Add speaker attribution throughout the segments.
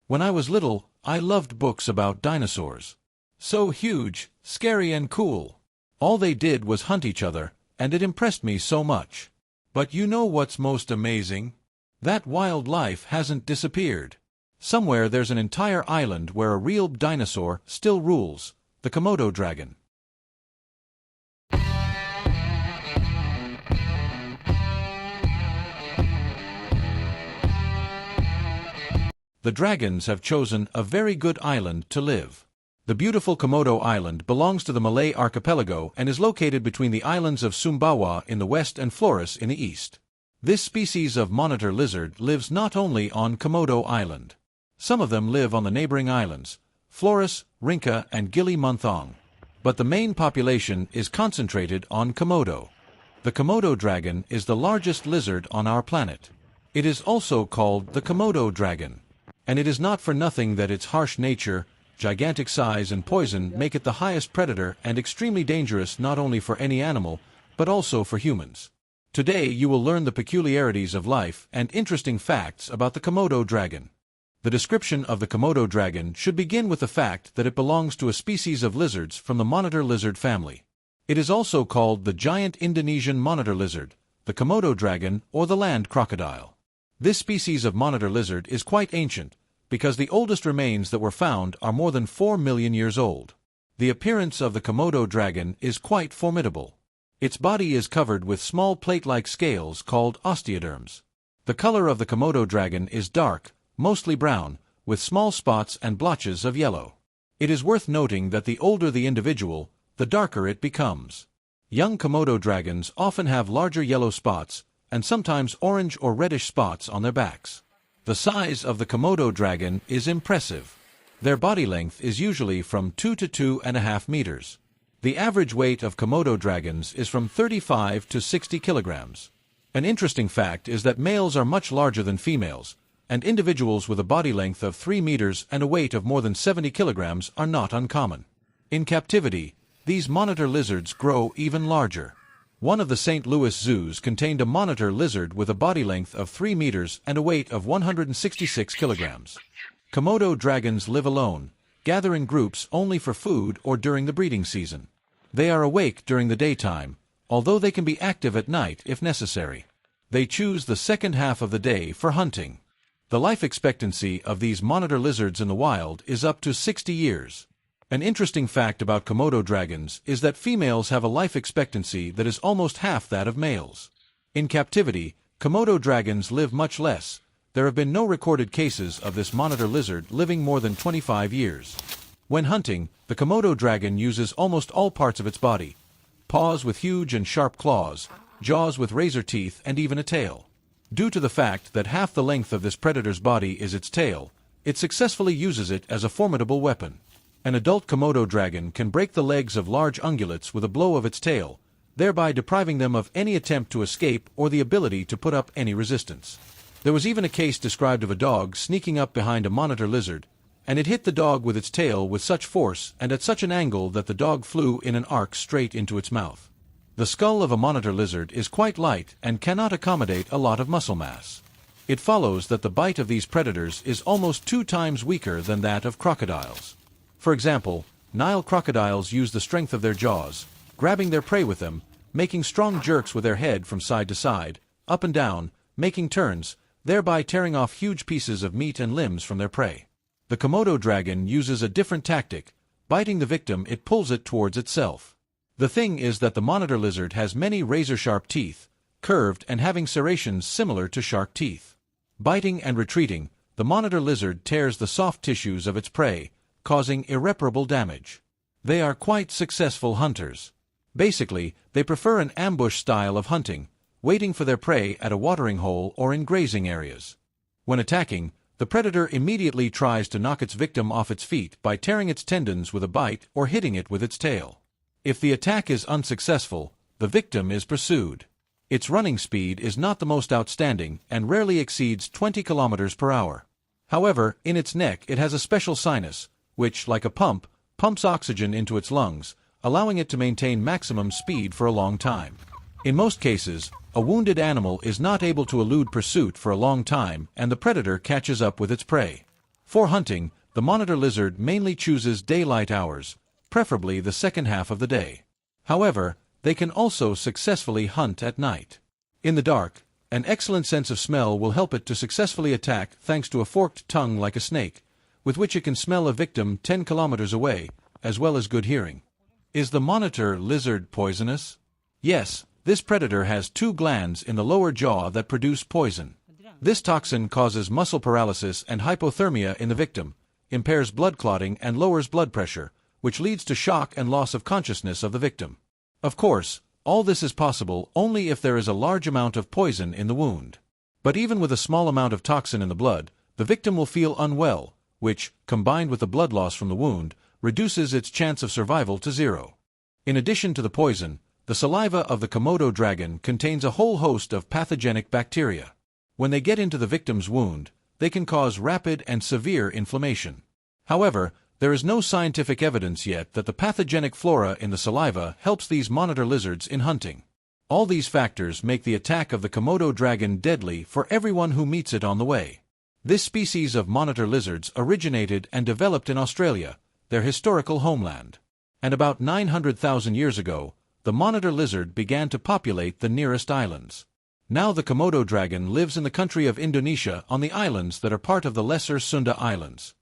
Speaker 1: When I was little, I loved books about dinosaurs. So huge, scary and cool. All they did was hunt each other, and it impressed me so much. But you know what's most amazing? That wildlife hasn't disappeared. Somewhere there's an entire island where a real dinosaur still rules, the Komodo dragon. The dragons have chosen a very good island to live. The beautiful Komodo Island belongs to the Malay archipelago and is located between the islands of Sumbawa in the west and Flores in the east. This species of monitor lizard lives not only on Komodo Island. Some of them live on the neighboring islands, Flores, Rinca, and Gili Munthong. But the main population is concentrated on Komodo. The Komodo dragon is the largest lizard on our planet. It is also called the Komodo dragon. And it is not for nothing that its harsh nature, gigantic size and poison make it the highest predator and extremely dangerous not only for any animal, but also for humans. Today you will learn the peculiarities of life and interesting facts about the Komodo dragon. The description of the Komodo dragon should begin with the fact that it belongs to a species of lizards from the monitor lizard family. It is also called the giant Indonesian monitor lizard, the Komodo dragon, or the land crocodile. This species of monitor lizard is quite ancient, because the oldest remains that were found are more than 4 million years old. The appearance of the Komodo dragon is quite formidable. Its body is covered with small plate-like scales called osteoderms. The color of the Komodo dragon is dark, mostly brown, with small spots and blotches of yellow. It is worth noting that the older the individual, the darker it becomes. Young Komodo dragons often have larger yellow spots, and sometimes orange or reddish spots on their backs. The size of the Komodo dragon is impressive. Their body length is usually from 2 to 2.5 meters. The average weight of Komodo dragons is from 35 to 60 kilograms. An interesting fact is that males are much larger than females, and individuals with a body length of 3 meters and a weight of more than 70 kilograms are not uncommon. In captivity, these monitor lizards grow even larger. One of the St. Louis zoos contained a monitor lizard with a body length of 3 meters and a weight of 166 kilograms. Komodo dragons live alone, gather in groups only for food or during the breeding season. They are awake during the daytime, although they can be active at night if necessary. They choose the second half of the day for hunting. The life expectancy of these monitor lizards in the wild is up to 60 years. An interesting fact about Komodo dragons is that females have a life expectancy that is almost half that of males. In captivity, Komodo dragons live much less. There have been no recorded cases of this monitor lizard living more than 25 years. When hunting, the Komodo dragon uses almost all parts of its body: paws with huge and sharp claws, jaws with razor teeth, and even a tail. Due to the fact that half the length of this predator's body is its tail, it successfully uses it as a formidable weapon. An adult Komodo dragon can break the legs of large ungulates with a blow of its tail, thereby depriving them of any attempt to escape or the ability to put up any resistance. There was even a case described of a dog sneaking up behind a monitor lizard, and it hit the dog with its tail with such force and at such an angle that the dog flew in an arc straight into its mouth. The skull of a monitor lizard is quite light and cannot accommodate a lot of muscle mass. It follows that the bite of these predators is almost 2 times weaker than that of crocodiles. For example, Nile crocodiles use the strength of their jaws, grabbing their prey with them, making strong jerks with their head from side to side, up and down, making turns, thereby tearing off huge pieces of meat and limbs from their prey. The Komodo dragon uses a different tactic. Biting the victim, it pulls it towards itself. The thing is that the monitor lizard has many razor-sharp teeth, curved and having serrations similar to shark teeth. Biting and retreating, the monitor lizard tears the soft tissues of its prey, causing irreparable damage. They are quite successful hunters. Basically, they prefer an ambush style of hunting, waiting for their prey at a watering hole or in grazing areas. When attacking, the predator immediately tries to knock its victim off its feet by tearing its tendons with a bite or hitting it with its tail. If the attack is unsuccessful, the victim is pursued. Its running speed is not the most outstanding and rarely exceeds 20 kilometers per hour. However, in its neck it has a special sinus, which, like a pump, pumps oxygen into its lungs, allowing it to maintain maximum speed for a long time. In most cases, a wounded animal is not able to elude pursuit for a long time and the predator catches up with its prey. For hunting, the monitor lizard mainly chooses daylight hours, preferably the second half of the day. However, they can also successfully hunt at night. In the dark, an excellent sense of smell will help it to successfully attack thanks to a forked tongue like a snake, with which it can smell a victim 10 kilometers away, as well as good hearing. Is the monitor lizard poisonous? Yes, this predator has 2 glands in the lower jaw that produce poison. This toxin causes muscle paralysis and hypothermia in the victim, impairs blood clotting and lowers blood pressure, which leads to shock and loss of consciousness of the victim. Of course, all this is possible only if there is a large amount of poison in the wound. But even with a small amount of toxin in the blood, the victim will feel unwell, which, combined with the blood loss from the wound, reduces its chance of survival to 0. In addition to the poison, the saliva of the Komodo dragon contains a whole host of pathogenic bacteria. When they get into the victim's wound, they can cause rapid and severe inflammation. However, there is no scientific evidence yet that the pathogenic flora in the saliva helps these monitor lizards in hunting. All these factors make the attack of the Komodo dragon deadly for everyone who meets it on the way. This species of monitor lizards originated and developed in Australia, their historical homeland. And about 900,000 years ago, the monitor lizard began to populate the nearest islands. Now the Komodo dragon lives in the country of Indonesia on the islands that are part of the Lesser Sunda Islands.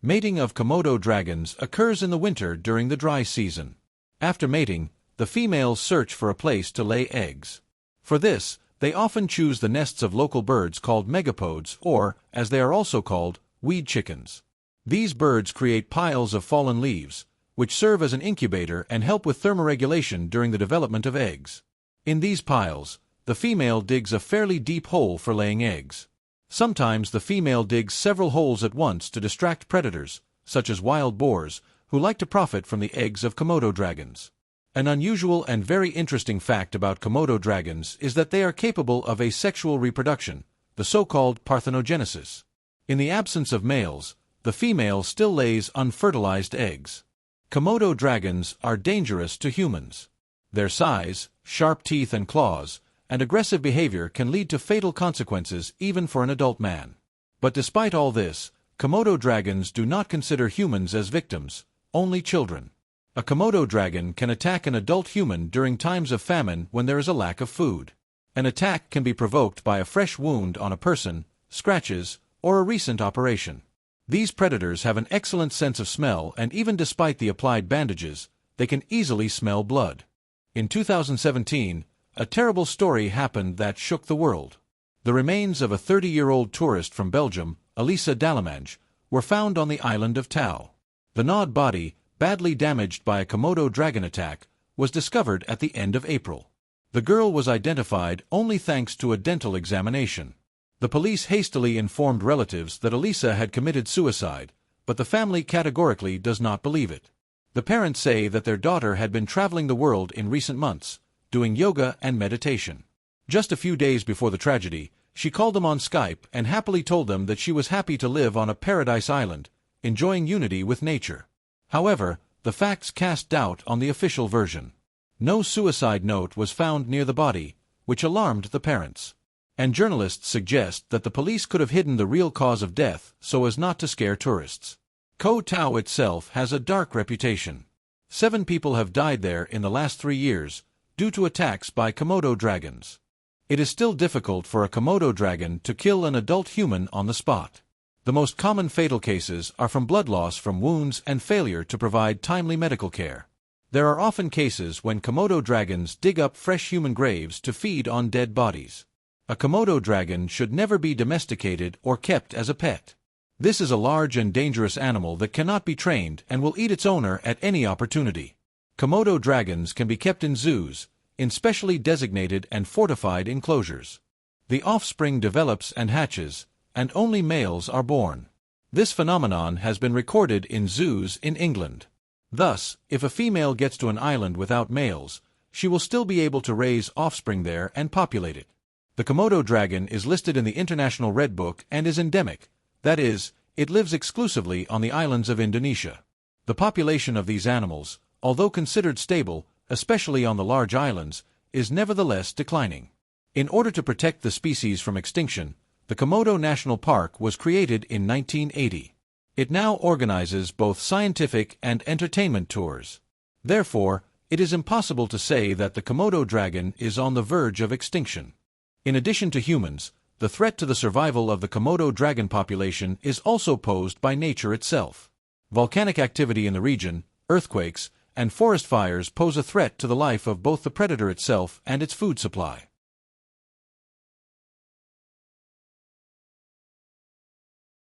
Speaker 1: Mating of Komodo dragons occurs in the winter during the dry season. After mating, the females search for a place to lay eggs. For this, they often choose the nests of local birds called megapodes or, as they are also called, weed chickens. These birds create piles of fallen leaves, which serve as an incubator and help with thermoregulation during the development of eggs. In these piles, the female digs a fairly deep hole for laying eggs. Sometimes the female digs several holes at once to distract predators, such as wild boars, who like to profit from the eggs of Komodo dragons. An unusual and very interesting fact about Komodo dragons is that they are capable of asexual reproduction, the so-called parthenogenesis. In the absence of males, the female still lays unfertilized eggs. Komodo dragons are dangerous to humans. Their size, sharp teeth and claws, and aggressive behavior can lead to fatal consequences even for an adult man. But despite all this, Komodo dragons do not consider humans as victims, only children. A Komodo dragon can attack an adult human during times of famine when there is a lack of food. An attack can be provoked by a fresh wound on a person, scratches, or a recent operation. These predators have an excellent sense of smell, and even despite the applied bandages, they can easily smell blood. In 2017, a terrible story happened that shook the world. The remains of a 30-year-old tourist from Belgium, Elisa Dallemange, were found on the island of Tao. The gnawed body, badly damaged by a Komodo dragon attack, was discovered at the end of April. The girl was identified only thanks to a dental examination. The police hastily informed relatives that Elisa had committed suicide, but the family categorically does not believe it. The parents say that their daughter had been traveling the world in recent months, doing yoga and meditation. Just a few days before the tragedy, she called them on Skype and happily told them that she was happy to live on a paradise island, enjoying unity with nature. However, the facts cast doubt on the official version. No suicide note was found near the body, which alarmed the parents. And journalists suggest that the police could have hidden the real cause of death so as not to scare tourists. Koh Tao itself has a dark reputation. 7 people have died there in the last 3 years, due to attacks by Komodo dragons. It is still difficult for a Komodo dragon to kill an adult human on the spot. The most common fatal cases are from blood loss from wounds and failure to provide timely medical care. There are often cases when Komodo dragons dig up fresh human graves to feed on dead bodies. A Komodo dragon should never be domesticated or kept as a pet. This is a large and dangerous animal that cannot be trained and will eat its owner at any opportunity. Komodo dragons can be kept in zoos, in specially designated and fortified enclosures. The offspring develops and hatches, and only males are born. This phenomenon has been recorded in zoos in England. Thus, if a female gets to an island without males, she will still be able to raise offspring there and populate it. The Komodo dragon is listed in the International Red Book and is endemic, that is, it lives exclusively on the islands of Indonesia. The population of these animals, although considered stable, especially on the large islands, is nevertheless declining. In order to protect the species from extinction, the Komodo National Park was created in 1980. It now organizes both scientific and entertainment tours. Therefore, it is impossible to say that the Komodo dragon is on the verge of extinction. In addition to humans, the threat to the survival of the Komodo dragon population is also posed by nature itself. Volcanic activity in the region, earthquakes, and forest fires pose a threat to the life of both the predator itself and its food supply.